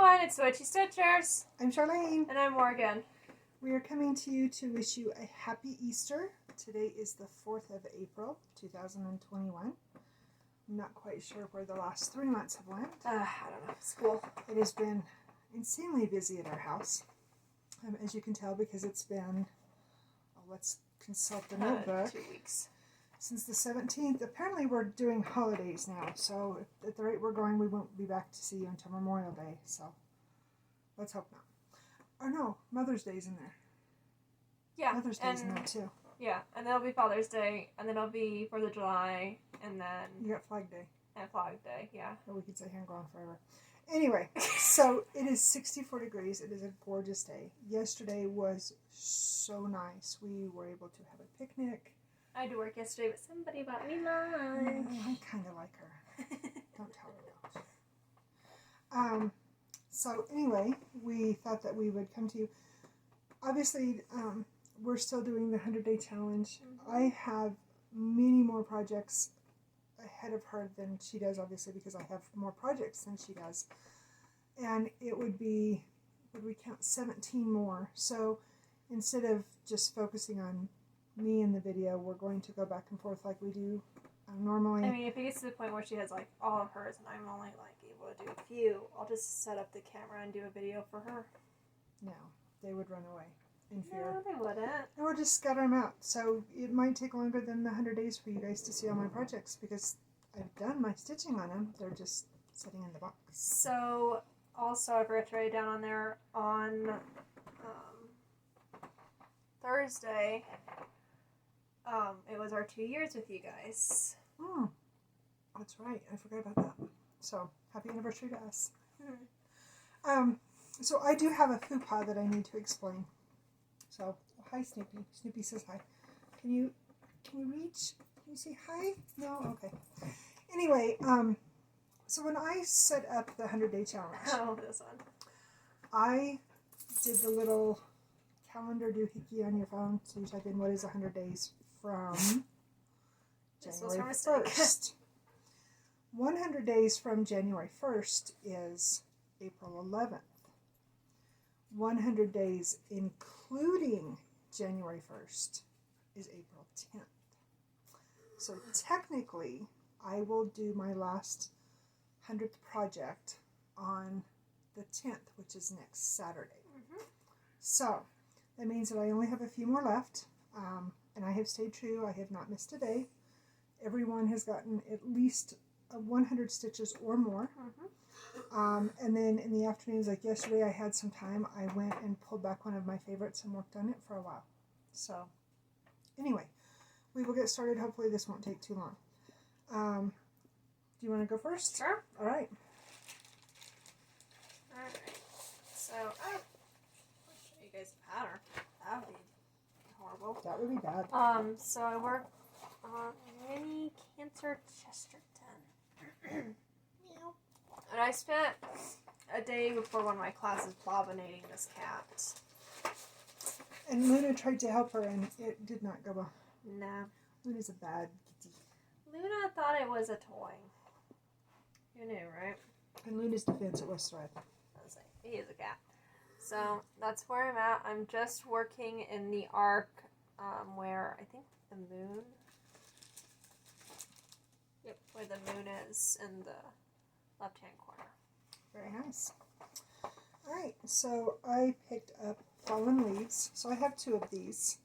everyone, it's Witchy Stitchers. I'm Charlene. And I'm Morgan. We are coming to you to wish you a happy Easter. Today is the 4th of April, 2021. I'm not quite sure where the last 3 months have went. I don't know. School. It has been insanely busy at our house. As you can tell, because it's been, let's consult the notebook. 2 weeks. Since the 17th. Apparently we're doing holidays now, so at the rate we're going, we won't be back to see you until Memorial Day, so let's hope not. Or no, Mother's Day's in there. Yeah. Mother's Day's in there too. Yeah, and then it'll be Father's Day, and then it'll be 4th of July, and then... You got Flag Day. And Flag Day, yeah. Or we could say here and gone forever. Anyway, so it is 64 degrees. It is a gorgeous day. Yesterday was so nice. We were able to have a picnic. I had to work yesterday, but somebody bought me lunch. I kind of like her. Don't tell her that. So anyway, we thought that we would come to you. Obviously, we're still doing the 100-day challenge. Mm-hmm. I have many more projects ahead of her than she does, obviously, because I have more projects than she does. And it would be, would we count 17 more? So instead of just focusing on me in the video, we're going to go back and forth like we do normally. I mean, if it gets to the point where she has like all of hers and I'm only like able to do a few, I'll just set up the camera and do a video for her. No, they would run away in fear. No, they wouldn't. And we'll just scatter them out. So it might take longer than the 100 days for you guys to see all my projects because I've done my stitching on them. They're just sitting in the box. So also I forgot to write it down on there on Thursday. It was our 2 years with you guys. That's right. I forgot about that. So, happy anniversary to us. Mm-hmm. So I do have a faux pas that I need to explain. So, hi Snoopy. Snoopy says hi. Can you reach? Can you say hi? No? Okay. Anyway, so when I set up the 100-day challenge. Oh, this one. I did the little calendar doohickey on your phone. So you type in what is 100 days from January 1st. 100 days from January 1st is April 11th. 100 days including January 1st is April 10th. So technically, I will do my last 100th project on the 10th, which is next Saturday. Mm-hmm. So that means that I only have a few more left. And I have stayed true. I have not missed a day. Everyone has gotten at least 100 stitches or more. Mm-hmm. And then in the afternoons, like yesterday, I had some time. I went and pulled back one of my favorites and worked on it for a while. So anyway, we will get started. Hopefully this won't take too long. Do you want to go first? Sure. All right. Alright. So, I'll show you guys the pattern. That would be horrible. That would be bad. So I work on Mini Cancer Chesterton. Meow. And I spent a day before one of my classes bobbinating this cat. And Luna tried to help her, and it did not go well. Nah. Luna's a bad kitty. Luna thought it was a toy. You knew, right? In Luna's defense, it was thread. I was like, he is a cat. So that's where I'm at. I'm just working in the arc where I think the moon. Yep, where the moon is in the left-hand corner. Very nice. Alright, so I picked up Fallen Leaves. So I have 2 of these.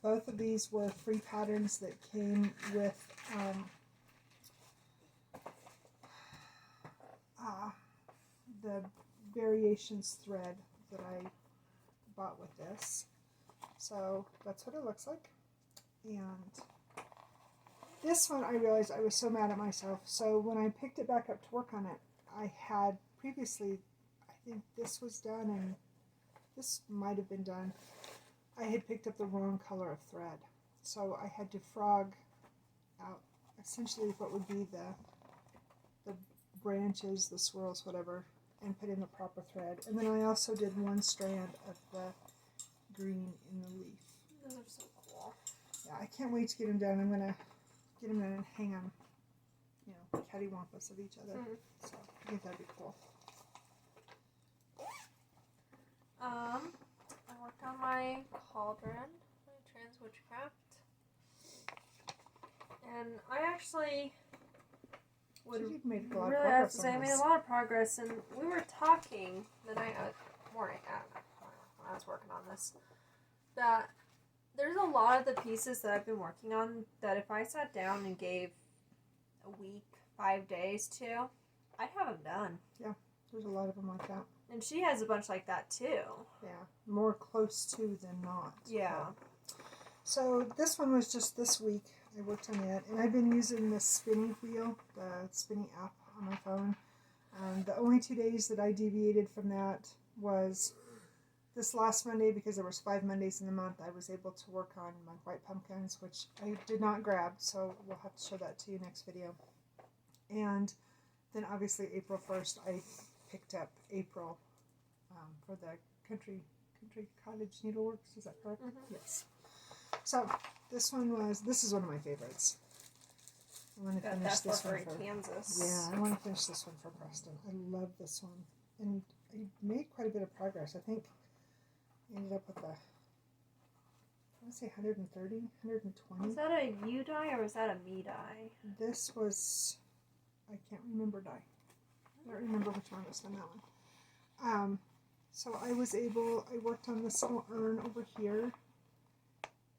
Both of these were free patterns that came with the variations thread that I bought with this. So that's what it looks like. And this one, I realized I was so mad at myself. So when I picked it back up to work on it, I had previously, I think this was done and this might have been done. I had picked up the wrong color of thread. So I had to frog out essentially what would be the branches, the swirls, whatever, and put in the proper thread. And then I also did 1 strand of the green in the leaf. Those are so cool. Yeah, I can't wait to get them done. I'm going to get them done and hang them, you know, cattywampus of each other. So I think that'd be cool. And I actually would You've made a lot of really have progress to say I on made a this. lot of progress, and we were talking the night morning when I was working on this, that there's a lot of the pieces that I've been working on that if I sat down and gave a week, 5 days to, I'd have them done. Yeah, there's a lot of them like that. And she has a bunch like that too. Yeah, more close to than not. Yeah. So this one was just this week. I worked on it, and I've been using the spinning wheel, the spinning app on my phone. The only 2 days that I deviated from that was this last Monday, because there was 5 Mondays in the month. I was able to work on my white pumpkins, which I did not grab, so we'll have to show that to you next video. And then obviously April 1st, I picked up April for the country cottage needleworks. Is that correct? Mm-hmm. Yes. So this is one of my favorites. I want to finish this one for Kansas. Yeah, I want to finish this one for Preston. I love this one, and I made quite a bit of progress. I think I ended up with I want to say 130, 120. Was that a you die or was that a me die? This was, I can't remember die. I don't remember which one was on that one. So I worked on this little urn over here,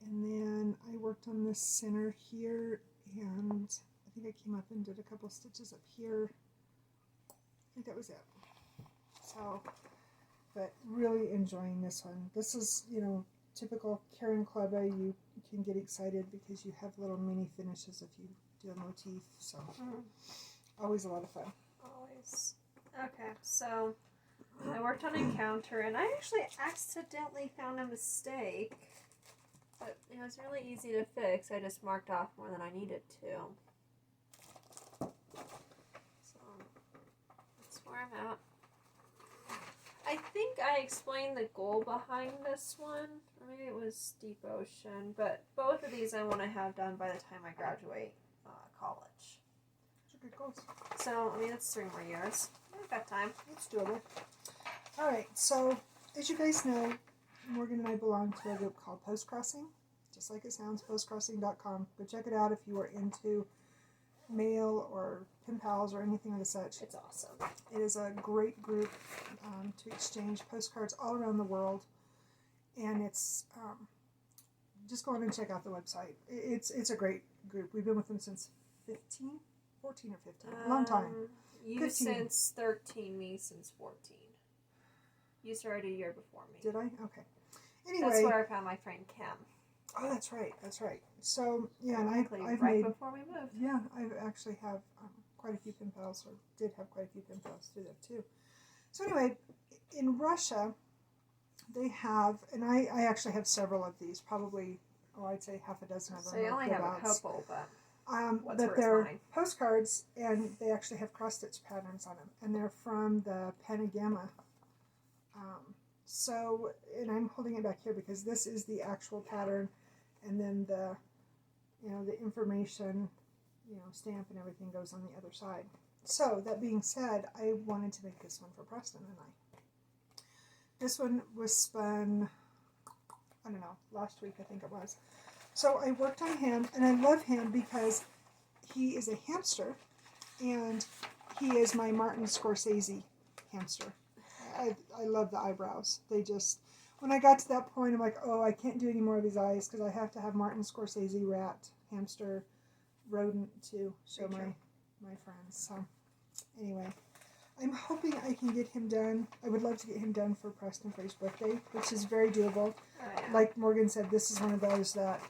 and then I worked on this center here, and I think I came up and did a couple stitches up here. I think that was it. So, but really enjoying this one. This is, typical Karen Kleba. You can get excited because you have little mini finishes if you do a motif. So, always a lot of fun. Always. Okay, so I worked on a counter, and I actually accidentally found a mistake. But it was really easy to fix. I just marked off more than I needed to. So, that's where I'm at. I think I explained the goal behind this one. Or maybe it was Deep Ocean. But both of these I want to have done by the time I graduate college. Those are good goals. So, that's 3 more years. I've got time. It's doable. Alright, so as you guys know, Morgan and I belong to a group called Post Crossing. Just like it sounds, postcrossing.com. Go check it out if you are into mail or pen pals or anything of the such. It's awesome. It is a great group to exchange postcards all around the world. And it's, just go on and check out the website. It's a great group. We've been with them since 14 or 15. A long time. You 15. since 13, me since 14. You started a year before me. Did I? Okay. Anyway. That's where I found my friend Kim. Oh, that's right. That's right. So, yeah, and I've right made... before we moved. Yeah, I actually have quite a few pen pals, or did have quite a few pen pals through there, too. So anyway, in Russia, they have, and I actually have several of these, probably, I'd say half a dozen of them. So you only have a couple, but but they're postcards, and they actually have cross-stitch patterns on them, and they're from the Panagama. So, and I'm holding it back here because this is the actual pattern, and then the, the information, stamp and everything goes on the other side. So, that being said, I wanted to make this one for Preston and I. This one was spun, I don't know, last week I think it was. So I worked on him, and I love him because he is a hamster, and he is my Martin Scorsese hamster. I love the eyebrows. They just, when I got to that point, I'm like, oh, I can't do any more of his eyes because I have to have Martin Scorsese rat, hamster, rodent to show my friends. So anyway, I'm hoping I can get him done. I would love to get him done for Preston for his birthday, which is very doable. Oh, yeah. Like Morgan said, this is one of those that,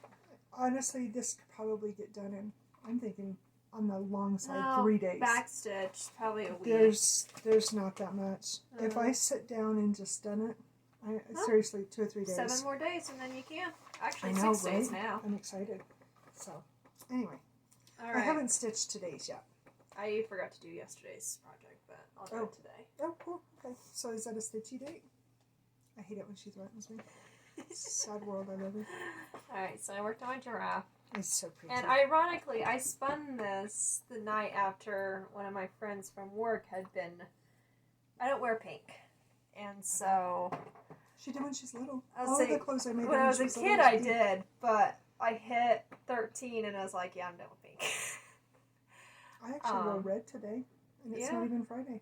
honestly, this could probably get done in, I'm thinking, on the long side, 3 days. Backstitch, probably a week. There's not that much. If I sit down and just done it, seriously, 2 or 3 days. 7 more days and then you can. Actually, I know, 6 days now. I'm excited. So, anyway. All right. I haven't stitched today's yet. I forgot to do yesterday's project, but I'll do it today. Oh, cool. Okay. So is that a stitchy date? I hate it when she threatens me. Sad world, I love it. Alright, so I worked on my giraffe. It's so pretty. And ironically, I spun this the night after one of my friends from work had been... I don't wear pink. And so... She did when she's little. I'll All say, the clothes I made when I was a kid, I did, but I hit 13 and I was like, yeah, I'm done with pink. I actually wore red today, and it's not even Friday.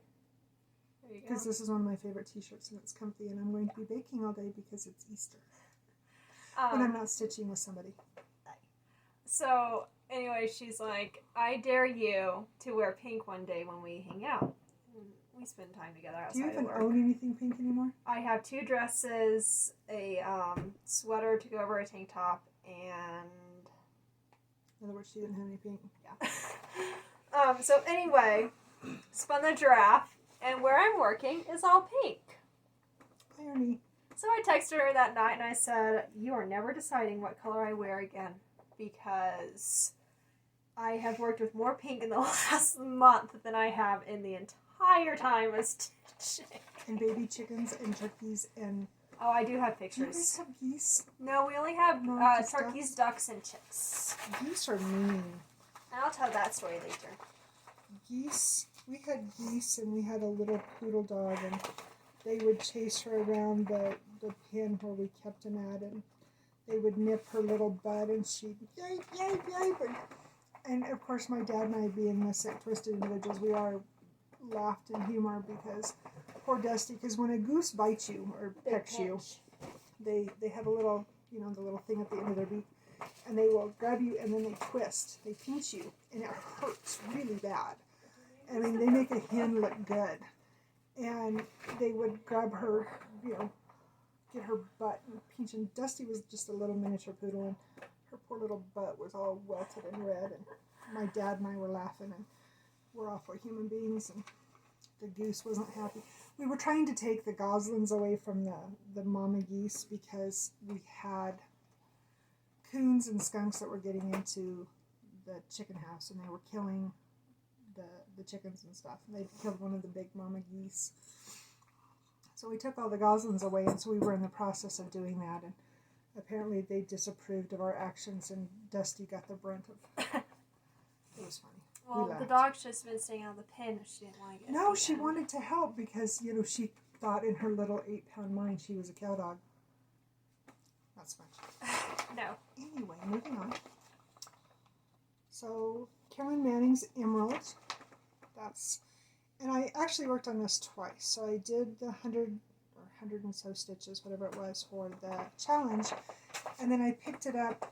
There you go. Because this is one of my favorite t-shirts, and it's comfy, and I'm going to be baking all day because it's Easter. When I'm not stitching with somebody. So, anyway, she's like, I dare you to wear pink one day when we hang out. We spend time together outside Do you even of work. own anything pink anymore? I have 2 dresses, a sweater to go over a tank top, and... In other words, she didn't have any pink. Yeah. So anyway, spun the giraffe, and where I'm working is all pink. Irony. So I texted her that night, and I said, you are never deciding what color I wear again, because I have worked with more pink in the last month than I have in the entire time of stitching. And baby chickens and turkeys and... Oh, I do have Do you pictures. guys have geese? No, we only have No, just turkeys, ducks, and chicks. Geese are mean. And I'll tell that story later. Geese, we had geese and we had a little poodle dog, and they would chase her around the pen where we kept him at, and they would nip her little butt, and she'd yay, yay, yay. And of course, my dad and I, being the sick, twisted individuals, we are laughed in humor because poor Dusty, because when a goose bites you or pecks you, they have a little, you know, the little thing at the end of their beak, and they will grab you and then they twist, they pinch you, and it hurts really bad. I mean, they make a hen look good, and they would grab her, you know, get her butt and pinch, and Dusty was just a little miniature poodle, and her poor little butt was all welted and red, and my dad and I were laughing, and we're awful human beings, and the goose wasn't happy. We were trying to take the goslings away from the mama geese because we had coons and skunks that were getting into the chicken house, and they were killing the chickens and stuff. And they killed one of the big mama geese. So we took all the goslings away, and so we were in the process of doing that, and apparently they disapproved of our actions, and Dusty got the brunt of it. Was funny. Well, the dog's just been staying out of the pen if she didn't want to get No, she wanted to help because, you know, she thought in her little 8-pound mind she was a cow dog. Not so much. No. Anyway, moving on. So, Carolyn Manning's Emerald. And I actually worked on this twice. So I did the 100 and so stitches, whatever it was, for the challenge. And then I picked it up.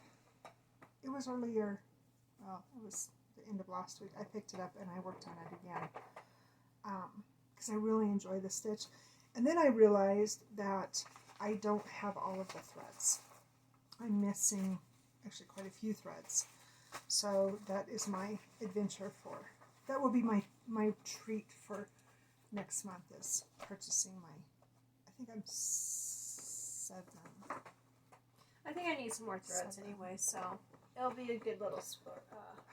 It was earlier. Well, it was the end of last week. I picked it up and I worked on it again. Because I really enjoy the stitch. And then I realized that I don't have all of the threads. I'm missing actually quite a few threads. So that is my adventure for, that will be my treat for next month, is purchasing I think I'm 7. I think I need some more threads anyway, so it'll be a good little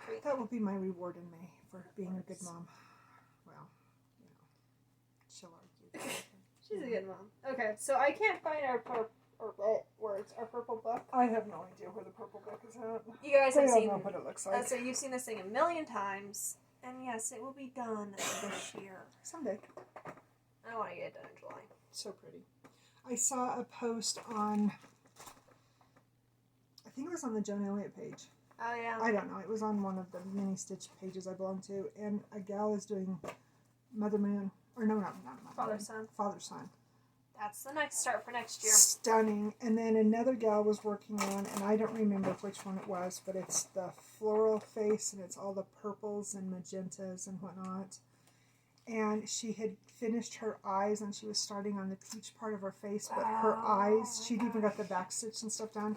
treat. That will be my reward in May for being a good mom. Well, you know, she'll argue. She's a good mom. Okay, so I can't find our purple book. I have no idea where the purple book is at. You guys have seen I don't know what it looks like. So you've seen this thing a million times, and yes, it will be done this year. Someday. I want to get it done in July. So pretty. I saw a post on, I think it was on the Joan Elliott page. Oh, yeah. I don't know. It was on one of the mini stitch pages I belong to, and a gal is doing Mother Moon, or no, not Mother Father Moon. Son. Father Son. That's the next start for next year. Stunning. And then another gal was working on, and I don't remember which one it was, but it's the floral face, and it's all the purples and magentas and whatnot. And she had finished her eyes, and she was starting on the peach part of her face, but her eyes, she'd even got the back stitch and stuff done,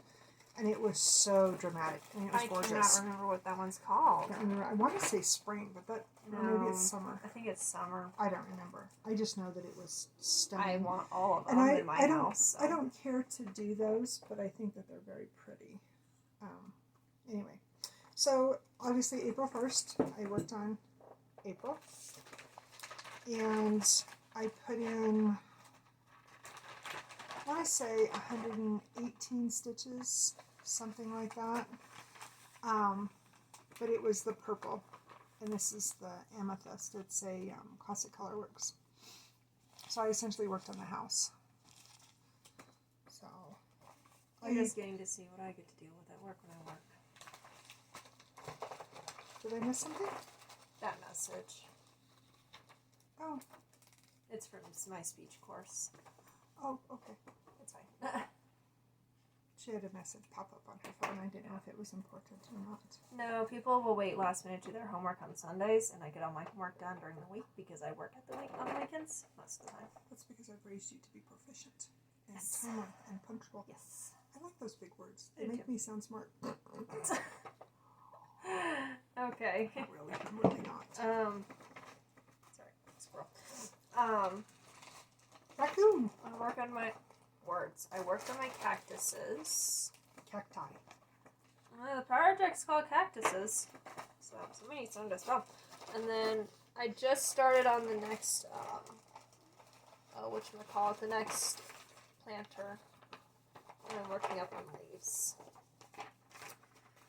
and it was so dramatic. I mean, it was gorgeous. I cannot remember what that one's called. I can't remember. I want to say spring, but that maybe it's summer. I think it's summer. I don't remember. I just know that it was stunning. I want all of them and in my house. So. I don't care to do those, but I think that they're very pretty. Anyway, so obviously April 1st, I worked on April. And I put in, I want to say 118 stitches, something like that. But it was the purple, and this is the amethyst. It's a Classic Colorworks. So I essentially worked on the house. So You're just getting to see what I get to deal with at work when I work. Did I miss something? That message. Oh. It's from my speech course. Oh, okay. It's fine. She had a message pop up on her phone. I didn't know if it was important or not. No, people will wait last minute to do their homework on Sundays, and I get all my homework done during the week because I work at the week on the weekends most of the time. That's because I've raised you to be proficient and Yes. timer and punctual. Yes. I like those big words. Me They make too. me sound smart. Okay. Not really. I'm really not. Sorry, squirrel. Raccoon. I work on my words. I worked on my cactuses. Cacti. The project's called Cactuses. So somebody sent us well. And then I just started on the next, whatchamacallit, the next planter. And I'm working up on leaves.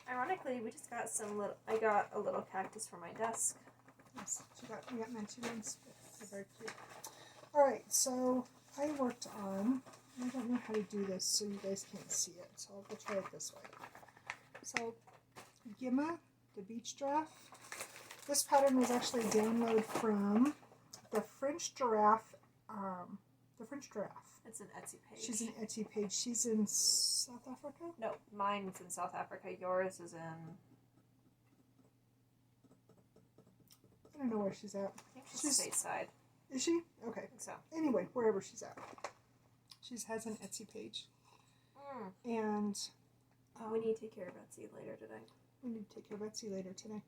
Ironically, we just got I got a little cactus for my desk. Yes, we got Manchurians. They're very cute. Alright, so I worked on, I don't know how to do this so you guys can't see it, so I'll try it this way. So, Gimma, the beach giraffe. This pattern was actually a download from the French giraffe, It's an Etsy page. She's an Etsy page. She's in South Africa? No, mine's in South Africa. Yours is in... I don't know where she's at. I think she's stateside. Is she? Okay. I think so. Anyway, wherever she's at. She has an Etsy page. And... we need to take care of Betsy later today. We need to take care of Betsy later today.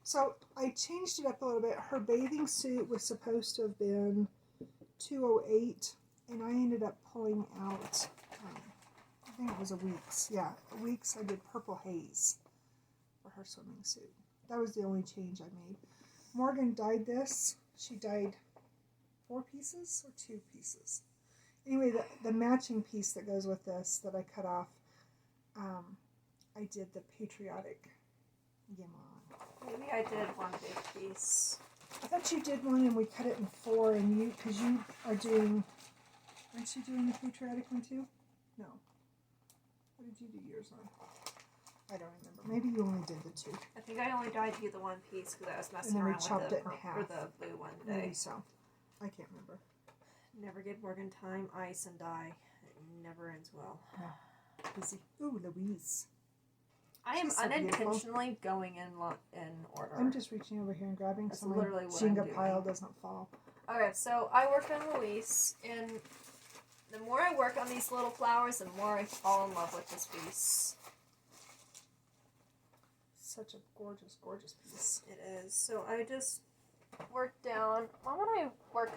So, I changed it up a little bit. Her bathing suit was supposed to have been 208, and I ended up pulling out, I think it was a Weeks. Yeah, a Weeks. I did purple haze for her swimming suit. That was the only change I made. Morgan dyed this. She dyed 4 pieces or 2 pieces. Anyway, the matching piece that goes with this that I cut off, I did the patriotic Gimma on. Maybe I did one big piece. I thought you did one and we cut it in 4 and because you are doing, aren't you doing the patriotic one too? No. What did you do yours on? I don't remember. Maybe you only did the 2. I think I only dyed you the one piece because I was messing And then we around with chopped the, it in half. or the blue one today. Maybe so. I can't remember. Never give Morgan time, ice, and dye. It never ends well. Yeah. Busy. Ooh, Louise. I am She's so unintentionally going in order. I'm just reaching over here and grabbing That's so my literally what I'm Jenga doing. pile doesn't fall. Okay, so I worked on Louise, and the more I work on these little flowers, the more I fall in love with this piece. Such a gorgeous, gorgeous piece. It is. So I just worked down. Why would I work?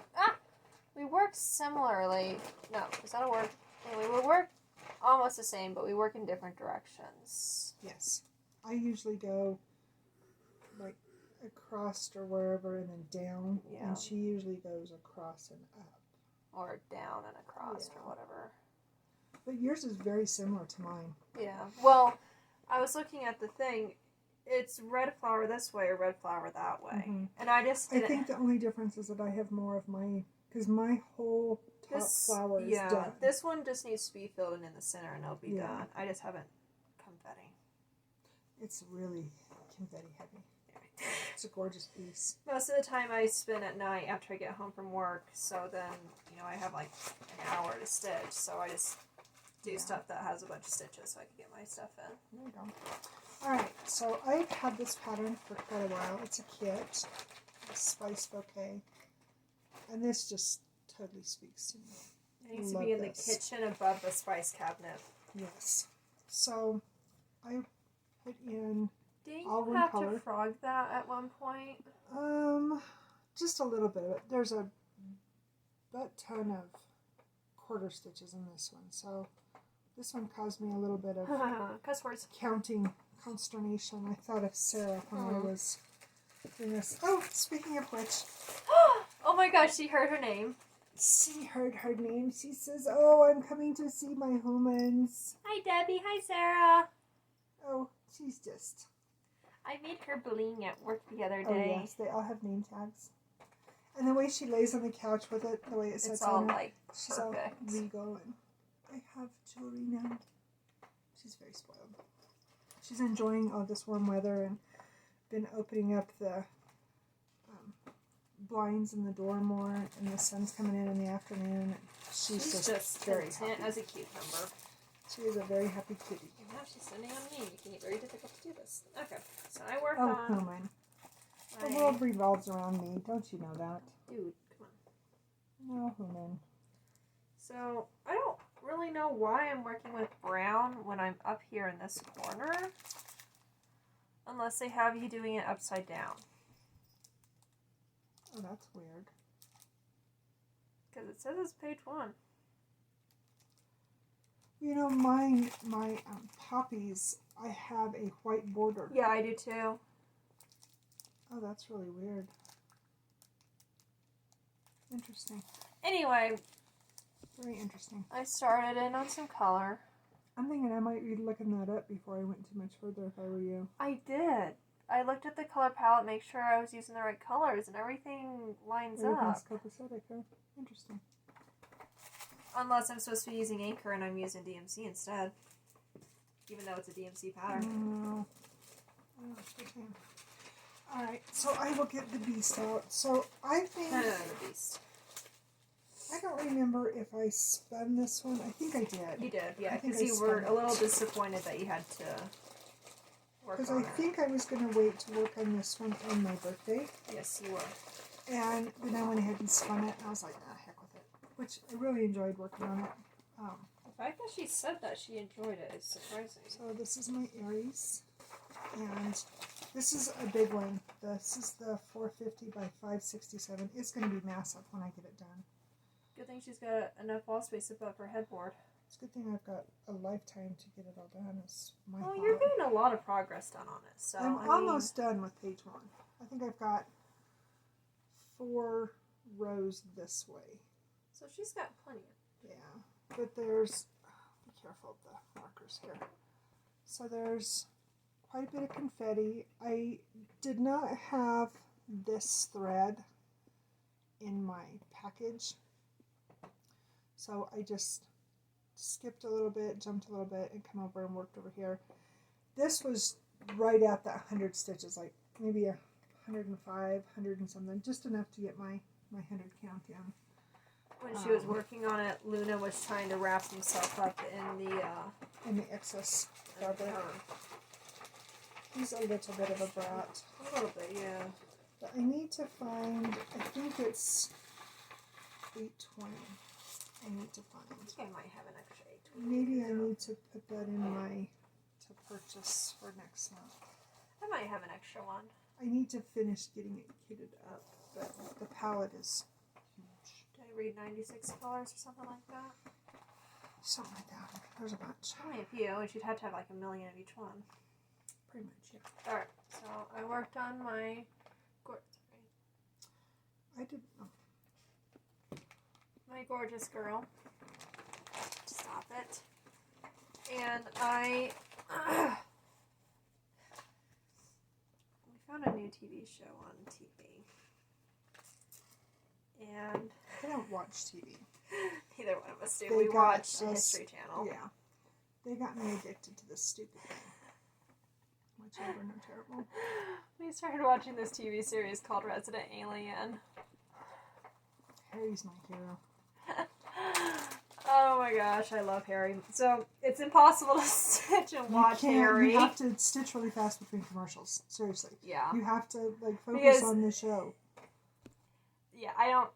We work similarly. No, is that a word? Anyway, we work almost the same, but we work in different directions. Yes. I usually go like across or wherever and then down. Yeah. And she usually goes across and up. Or down and across Yeah. or whatever. But yours is very similar to mine. Yeah. Well, I was looking at the thing. It's red flower this way or red flower that way. Mm-hmm. And I just I didn't... think the only difference is that I have more of my, because my whole top flower is done. This one just needs to be filled in the center and it'll be Yeah. done. I just haven't confetti. It's really confetti heavy. It's a gorgeous piece. Most of the time I spend at night after I get home from work, so then, I have like an hour to stitch, so I just do stuff that has a bunch of stitches so I can get my stuff in. There you go. Alright, so I've had this pattern for quite a while. It's a kit, a spice bouquet, and this just totally speaks to me. It needs to Love be in this. the kitchen above the spice cabinet. Yes. So, I put in, Didn't All you one have color. to frog that at one point? just a little bit of it. There's a butt ton of quarter stitches in this one, so this one caused me a little bit of Cuss words. counting consternation. I thought of Sarah when I was doing this. Oh, speaking of which, Oh my gosh, she heard her name. she heard her name. She says, "Oh, I'm coming to see my humans." Hi Debbie, hi Sarah. Oh, she's just... I made her bling at work the other Oh, day. yes, they all have name tags. And the way she lays on the couch with it, the way it sits It's all on her, like she's perfect. all regal and I have jewelry now. She's very spoiled. She's enjoying all this warm weather and been opening up the blinds in the door more, and the sun's coming in the afternoon. She's just very content happy. as a cucumber. She is a very happy kitty. And now she's sitting on me, making it very difficult to do this. Okay, so I worked Oh, on... no, mine. The world revolves around me. Don't you know that? Dude, come on. No, human. So, I don't really know why I'm working with brown when I'm up here in this corner. Unless they have you doing it upside down. Oh, that's weird. Because it says it's page 1. You know, my poppies, I have a white border. Yeah, I do too. Oh, that's really weird. Interesting. Anyway, Very interesting. I started in on some color. I'm thinking I might be looking that up before I went too much further if I were you. I did. I looked at the color palette, make sure I was using the right colors, and everything lines Everything's up. copacetic, huh? Interesting. Unless I'm supposed to be using Anchor and I'm using DMC instead. Even though it's a DMC pattern. No. Alright, so I will get the beast out. So I think... The beast. I don't remember if I spun this one. I think I did. You did, yeah, I think because I you were spun a little it. disappointed that you had to work Because on I it. think I was going to wait to work on this one on my birthday. Yes, you were. And then I went ahead and spun it, and I was like, ah, heck with it. Which I really enjoyed working on it. The fact that she said that she enjoyed it is surprising. So this is my Aries. And this is a big one. This is the 450 by 567. It's going to be massive when I get it done. Good thing she's got enough wall space above her headboard. It's a good thing I've got a lifetime to get it all done. Is my Well, thought. you're getting a lot of progress done on it, so I'm I mean, almost done with page 1. I think I've got 4 rows this way. So she's got plenty. Yeah, but there's, be careful of the markers here. So there's quite a bit of confetti. I did not have this thread in my package, so I just skipped a little bit, jumped a little bit, and come over and worked over here. This was right at the 100 stitches, like maybe 105, 100 and something, just enough to get my 100 count in. When she was working on it, Luna was trying to wrap himself up in the excess fabric. her. He's a little bit of a brat. A little bit, yeah. But I need to find, I think it's 820. I need to find. I think I might have an extra 820. Maybe I need to put that in my, to purchase for next month. I might have an extra one. I need to finish getting it kitted up, but the palette is huge. Did I read 96 colors or something like that? Something like that. There's a bunch. Only a few, and she'd have to have like a million of each one. Pretty much, yeah. Alright, so I worked on my... I did, oh, my gorgeous girl. Stop it. And I... we found a new TV show on TV. And... I don't watch TV. Neither one of us do. They We got watched the us- History Channel. Yeah. They got me addicted to this stupid thing. My children are terrible. We started watching this TV series called Resident Alien. Harry's my hero. Oh my gosh, I love Harry. So, it's impossible to stitch and watch Harry. You have to stitch really fast between commercials. Seriously. Yeah. You have to, like, focus Because- on the show. Yeah, I don't...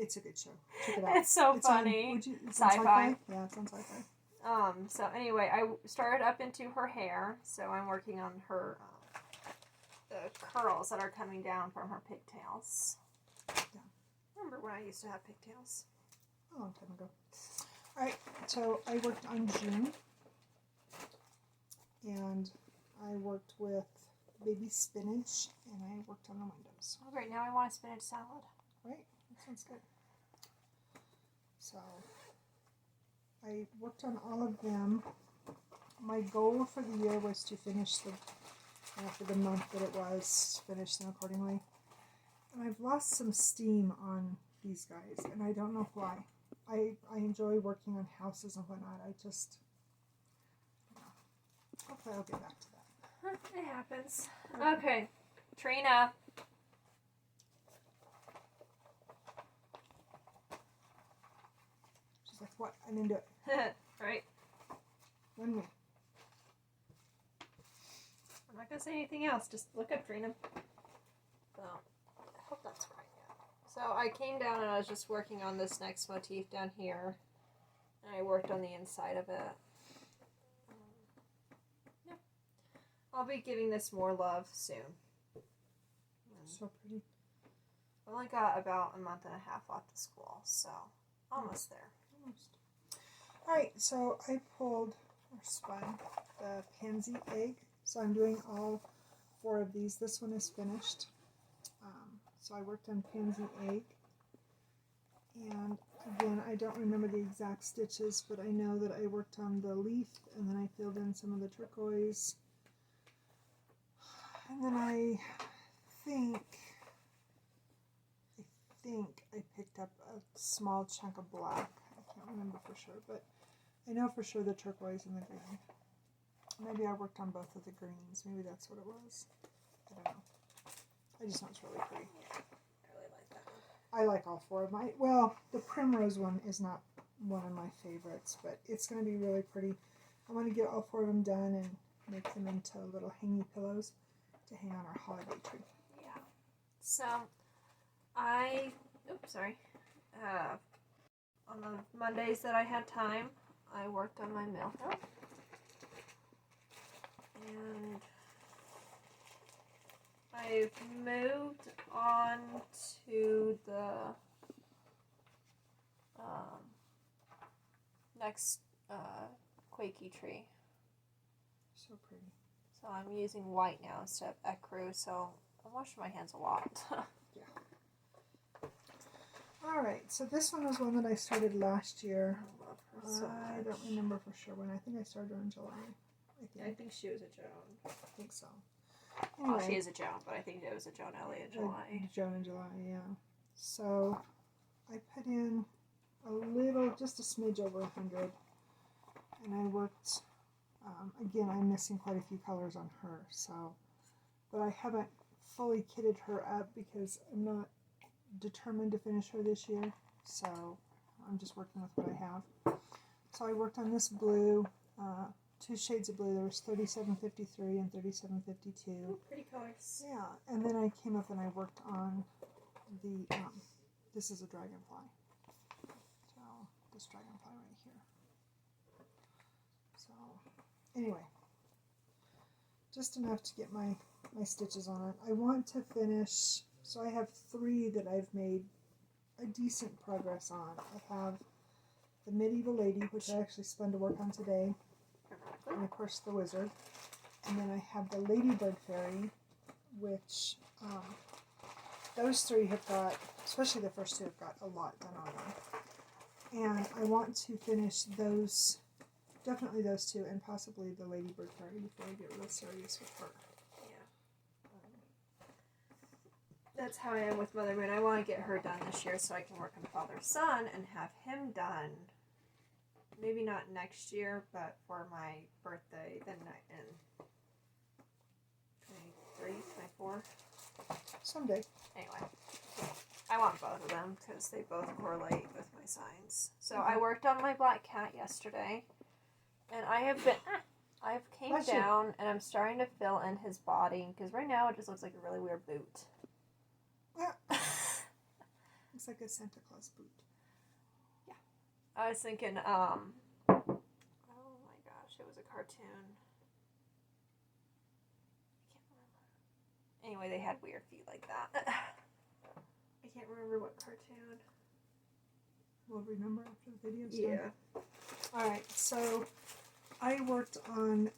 It's a good show. Check it out. It's so on- funny. it's on Sci-fi. Yeah, it's on sci-fi. So anyway, I started up into her hair, so I'm working on her the curls that are coming down from her pigtails. Yeah. Remember when I used to have pigtails? A long time ago. Alright, so I worked on June. And I worked with baby spinach, and I worked on the windows. Oh great, now I want a spinach salad. Right? That sounds good. So, I worked on all of them. My goal for the year was to finish for the month that it was, finish them accordingly. And I've lost some steam on these guys, and I don't know why. I enjoy working on houses and whatnot. Hopefully I'll get back to that. It happens. Okay, Trina. She's like, what? I didn't do it. Right? One minute. I'm not gonna say anything else. Just look up, Trina. So, I hope that's right. Yeah. So I came down and I was just working on this next motif down here, and I worked on the inside of it. Yeah. I'll be giving this more love soon. So pretty. I've only got about a month and a half left of school, so almost there. Almost. Alright, so I pulled or spun the pansy egg. So I'm doing all 4 of these. This one is finished. So I worked on pansy egg. And again, I don't remember the exact stitches, but I know that I worked on the leaf and then I filled in some of the turquoise. And then I think I picked up a small chunk of black. I can't remember for sure, but I know for sure the turquoise and the green. Maybe I worked on both of the greens. Maybe that's what it was. I don't know. I just know it's really pretty. Yeah, I really like that one. I like all 4 of my... Well, the primrose one is not one of my favorites, but it's going to be really pretty. I want to get all 4 of them done and make them into little hanging pillows to hang on our holiday tree. Yeah. So, on the Mondays that I had time, I worked on my mail hill. And I've moved on to the next Quakey tree. So pretty. So I'm using white now instead of ecru, so I'm washing my hands a lot. Yeah. Alright, so this one was one that I started last year. I love her so I much. don't remember for sure when. I think I started her in July. I think she was a Joan. I think so. Well, she is a Joan, but I think it was a Joan Elliott July. Joan in July, yeah. So I put in a little, just a smidge over 100, and I worked. Again, I'm missing quite a few colors on her, so, but I haven't fully kitted her up because I'm not determined to finish her this year. So I'm just working with what I have. So I worked on this blue. 2 shades of blue. There was 3753 and 3752. Ooh, pretty colors. Yeah, and then I came up and I worked on the, this is a dragonfly. So, this dragonfly right here. So, anyway. Just enough to get my stitches on it. I want to finish, so I have 3 that I've made a decent progress on. I have the medieval lady, which I actually spun to work on today. And of course the wizard, and then I have the ladybird fairy, which those 3 have got, especially the first 2 have got a lot done on them, and I want to finish those, definitely those 2, and possibly the ladybird fairy before I get real serious with her. Yeah. That's how I am with Mother Moon. I want to get her done this year so I can work on Father Son and have him done. Maybe not next year, but for my birthday, then in 23, 24. Someday. Anyway, I want both of them because they both correlate with my signs. So I worked on my black cat yesterday, and I've came Bless you. down and I'm starting to fill in his body because right now it just looks like a really weird boot. Yeah. Looks like a Santa Claus boot. I was thinking, oh my gosh, it was a cartoon. I can't remember. Anyway, they had weird feet like that. I can't remember what cartoon. We'll remember after the video's Yeah. done. Alright, so I worked on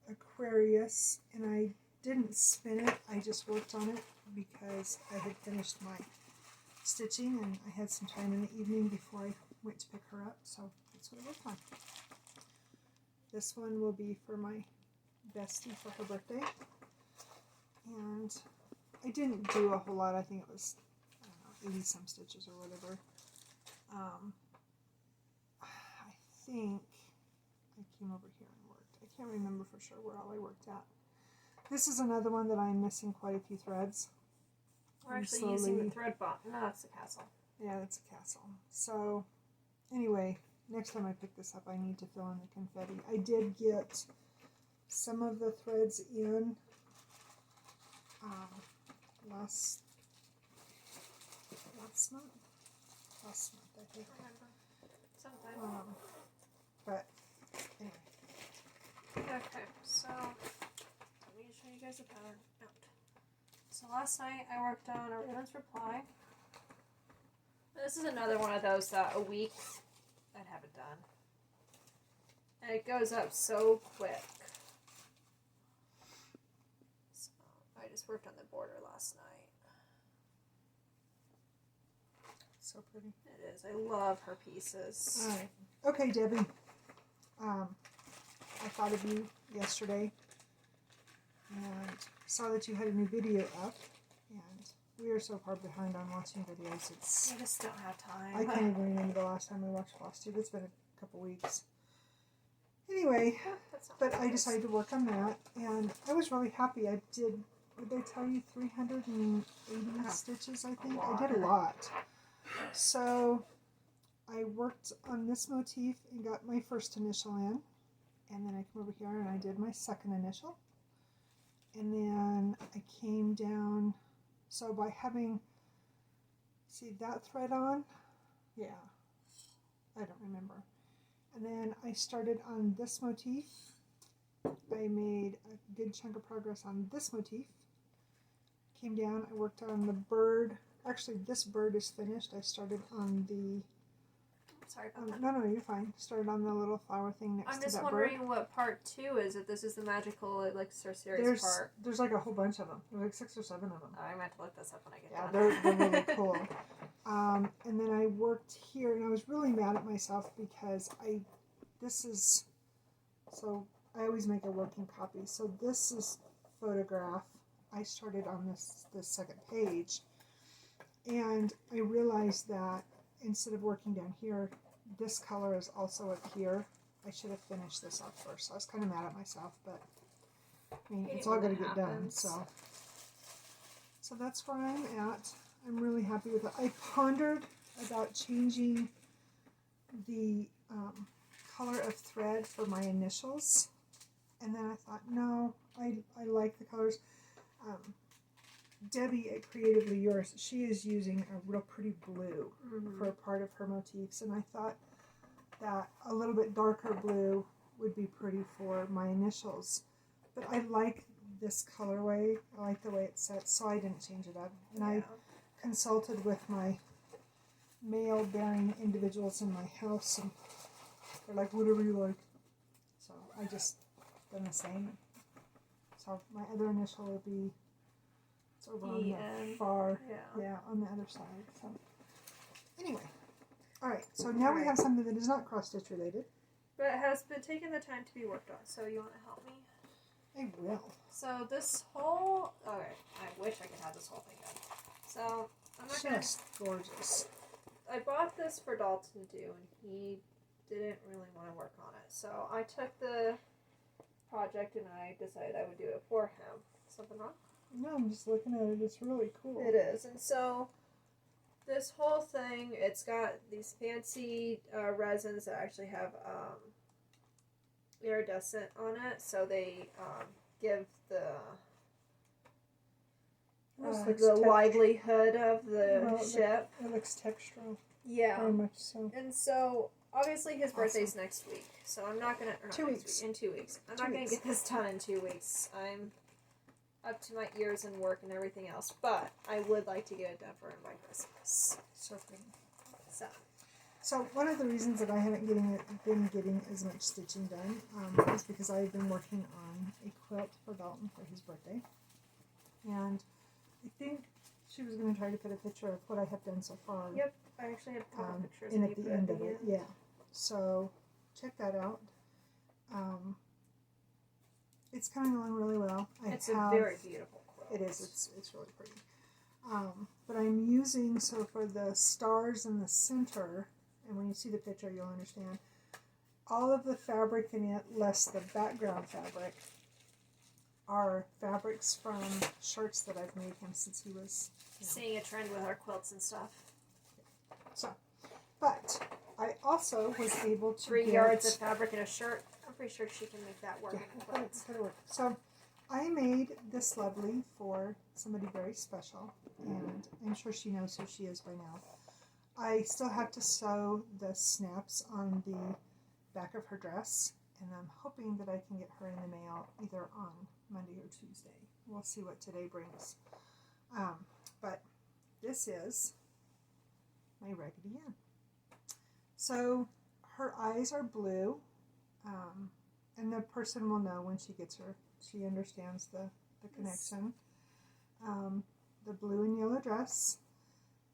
Aquarius, and I didn't spin it, I just worked on it because I had finished my stitching and I had some time in the evening before I went to pick her up, so that's what I worked on. This one will be for my bestie for her birthday, and I didn't do a whole lot. I think it was, I don't know, 80 some stitches or whatever. I think I came over here and worked. I can't remember for sure where all I worked at. This is another one that I'm missing quite a few threads. We're actually using the thread bot. No, that's the castle. Yeah, that's a castle. So, anyway, next time I pick this up, I need to fill in the confetti. I did get some of the threads in last month. Last month, I think. I remember. Sometime. But anyway. Okay, so let me show you guys the pattern out. So last night I worked on a Ribbon's Reply. This is another one of those that a week I'd have it done. And it goes up so quick. So I just worked on the border last night. So pretty. It is. I love her pieces. All right. Okay, Debbie. I thought of you yesterday and saw that you had a new video up, and we are so far behind on watching videos. I just don't have time. I can't even remember the last time we watched Flosstube. It's been a couple weeks. Anyway, but I decided to work on that, and I was really happy. I did, did they tell you 380 stitches, I think? I did a lot. So I worked on this motif and got my first initial in. And then I came over here and I did my second initial. And then I came down, so by having, see that thread on? Yeah, I don't remember. And then I started on this motif. I made a good chunk of progress on this motif. Came down, I worked on the bird. Actually, this bird is finished. I started on the... Sorry about that. No, you're fine. Started on the little flower thing next to that bird. I'm just wondering what part 2 is. If this is the magical, like, Sorcerer's part. There's like a whole bunch of them. There's like 6 or 7 of them. Oh, I meant to look this up when I get done. Yeah, they're really cool. And then I worked here, and I was really mad at myself because so I always make a working copy. So this is photograph. I started on this second page, and I realized that instead of working down here, this color is also up here. I should have finished this off first. So I was kind of mad at myself, but I mean, it's all going to get done. So that's where I'm at. I'm really happy with it. I pondered about changing the color of thread for my initials, and then I thought, no, I like the colors. Debbie at Creatively Yours, she is using a real pretty blue for a part of her motifs, and I thought that a little bit darker blue would be pretty for my initials. But I like this colorway. I like the way it sets, so I didn't change it up. And I consulted with my male-bearing individuals in my house, and they're like, whatever you like. So I just done the same. So my other initial will be over on the far, on the other side. So anyway, all right. So now we have something that is not cross stitch related, but it has been taking the time to be worked on. So you want to help me? I will. So this whole, I wish I could have this whole thing done. So I'm not gonna. Just gorgeous. I bought this for Dalton to do, and he didn't really want to work on it. So I took the project and I decided I would do it for him. Something wrong? No, I'm just looking at it. It's really cool. It is. And so this whole thing, it's got these fancy resins that actually have iridescent on it. So they give the livelihood of the ship. It looks textural. Yeah. Very much so. And so obviously his birthday's next week. So I'm not going to... 2 weeks. In 2 weeks. I'm not going to get this done in 2 weeks. I'm up to my ears in work and everything else, but I would like to get it done for him by Christmas. So pretty. So one of the reasons that I haven't been getting as much stitching done is because I've been working on a quilt for Dalton for his birthday, and I think she was going to try to put a picture of what I have done so far. Yep, I actually have a couple pictures. And at the end of it, yeah. So check that out. It's coming along really well. It's a very beautiful quilt. It is. It's really pretty. But I'm using, so for the stars in the center, and when you see the picture you'll understand, all of the fabric in it, less the background fabric, are fabrics from shirts that I've made him since he was, Seeing a trend with our quilts and stuff. So, but I also was able to 3 get, yards of fabric in a shirt. I'm pretty sure she can make that work. Yeah, that'll work. So I made this lovely for somebody very special, and I'm sure she knows who she is by now. I still have to sew the snaps on the back of her dress, and I'm hoping that I can get her in the mail either on Monday or Tuesday. We'll see what today brings. But this is my Raggedy Ann. So her eyes are blue, and the person will know when she gets her. She understands the connection. The blue and yellow dress.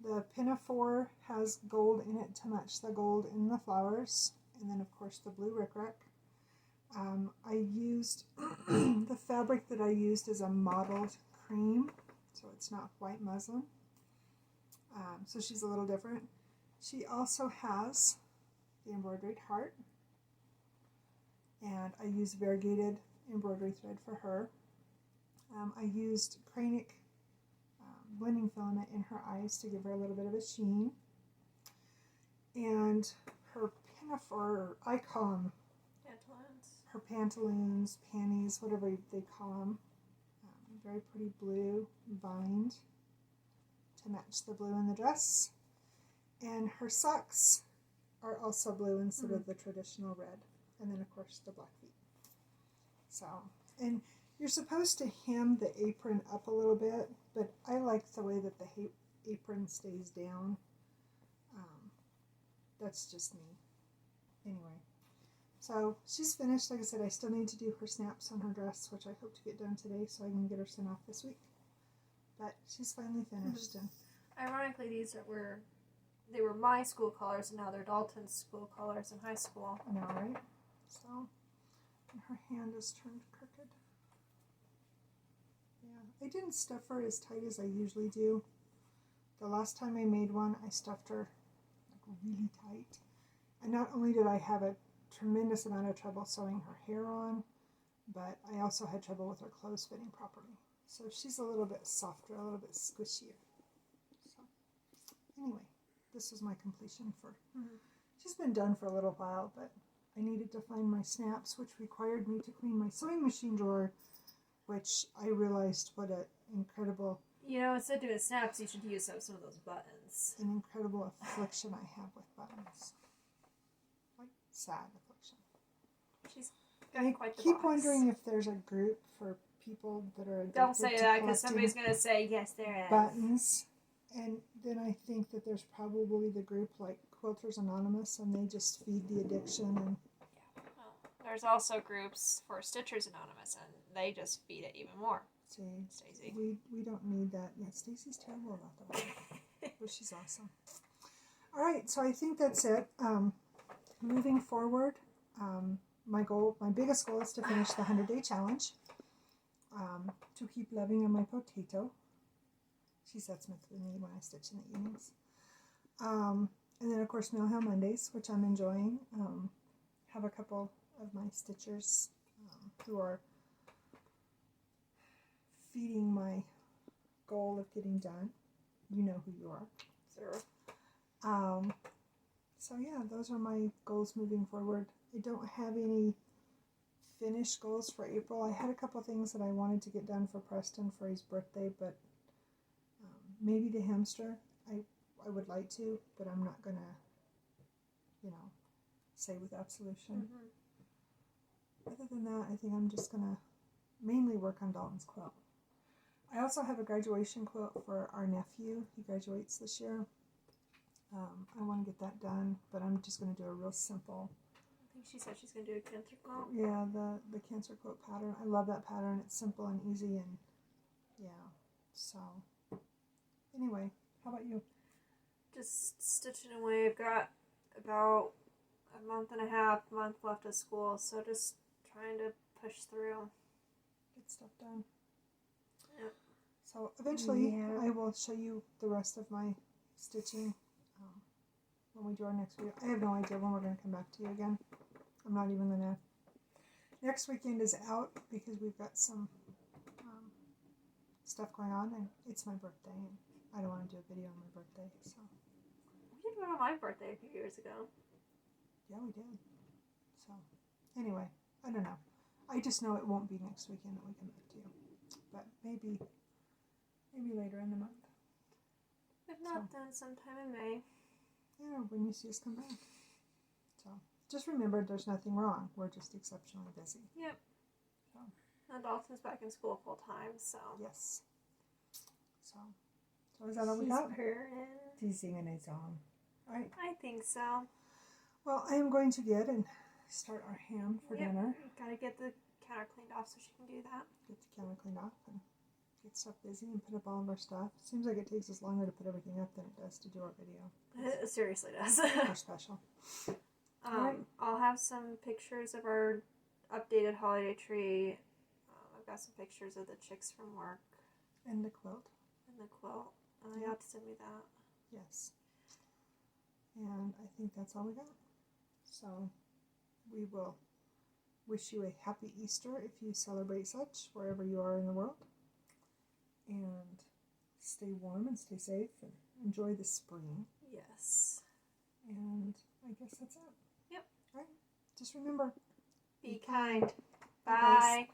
The pinafore has gold in it to match the gold in the flowers. And then, of course, the blue rickrack. I used, the fabric that I used is a mottled cream, so it's not white muslin. So she's a little different. She also has the embroidered heart. And I used variegated embroidery thread for her. I used Kranic blending filament in her eyes to give her a little bit of a sheen. And her pinafore, I call them her pantaloons, panties, whatever they call them. Very pretty blue bind to match the blue in the dress. And her socks are also blue instead of the traditional red. And then, of course, the black feet. So, and you're supposed to hem the apron up a little bit, but I like the way that the apron stays down. That's just me. Anyway, so she's finished. Like I said, I still need to do her snaps on her dress, which I hope to get done today so I can get her sent off this week. But she's finally finished. And ironically, they were my school colors, and now they're Dalton's school colors in high school. I know, right? So, and her hand is turned crooked. Yeah, I didn't stuff her as tight as I usually do. The last time I made one, I stuffed her like really tight. And not only did I have a tremendous amount of trouble sewing her hair on, but I also had trouble with her clothes fitting properly. So she's a little bit softer, a little bit squishier. So anyway, this was my completion for. She's been done for a little while, but I needed to find my snaps, which required me to clean my sewing machine drawer, which I realized what an incredible... instead of doing snaps, you should use some of those buttons. An incredible affliction I have with buttons. Like, sad affliction. She's got quite the keep box. wondering if there's a group for people that are addicted Don't say to that, because collecting somebody's going to say, yes, there is. buttons. And then I think that there's probably the group like Quilters Anonymous, and they just feed the addiction. And well, there's also groups for Stitchers Anonymous, and they just feed it even more. see, Stacey. we don't need that. Yeah, Stacey's terrible about the button, but she's awesome. All right, so I think that's it. Moving forward, my biggest goal is to finish the 100-day challenge. To keep loving on my potato. She sets with me when I stitch in the evenings. And then, of course, Mill Hill Mondays, which I'm enjoying. Have a couple of my stitchers who are feeding my goal of getting done. You know who you are. Sure. So, yeah, those are my goals moving forward. I don't have any finished goals for April. I had a couple things that I wanted to get done for Preston for his birthday, but maybe the hamster. I would like to, but I'm not gonna, say with absolution. Other than that, I think I'm just gonna mainly work on Dalton's quilt. I also have a graduation quilt for our nephew. He graduates this year. I want to get that done, but I'm just gonna do a real simple. I think she said she's going to do a cancer quilt. Yeah, the cancer quilt pattern. I love that pattern. It's simple and easy, and yeah. So anyway, how about you? Just stitching away. I've got about a month left of school, so just trying to push through. Get stuff done. Yep. So eventually, I will show you the rest of my stitching when we do our next video. I have no idea when we're going to come back to you again. I'm not even gonna. Next weekend is out because we've got some stuff going on, and it's my birthday, and I don't want to do a video on my birthday, so. We did one on my birthday a few years ago. Yeah, we did. So, anyway, I don't know. I just know it won't be next weekend that we come back to you, but maybe later in the month. If not, then sometime in May. Yeah, when you see us come back. So, just remember, there's nothing wrong. We're just exceptionally busy. Yep. So. And Dalton's back in school full time, so. Yes. So is that all we got? He's singing a song. All right. I think so. Well, I am going to get and start our ham for dinner. Gotta get the counter cleaned off so she can do that. Get the counter cleaned off and get stuff busy and put up all of our stuff. Seems like it takes us longer to put everything up than it does to do our video. It seriously does. We're special. I'll have some pictures of our updated holiday tree. I've got some pictures of the chicks from work. And the quilt. And the quilt. You have to send me that. Yes. And I think that's all we got. So we will wish you a happy Easter if you celebrate such wherever you are in the world. And stay warm and stay safe and enjoy the spring. Yes. And I guess that's it. Yep. All right. Just remember. Be kind. Bye, guys. Bye.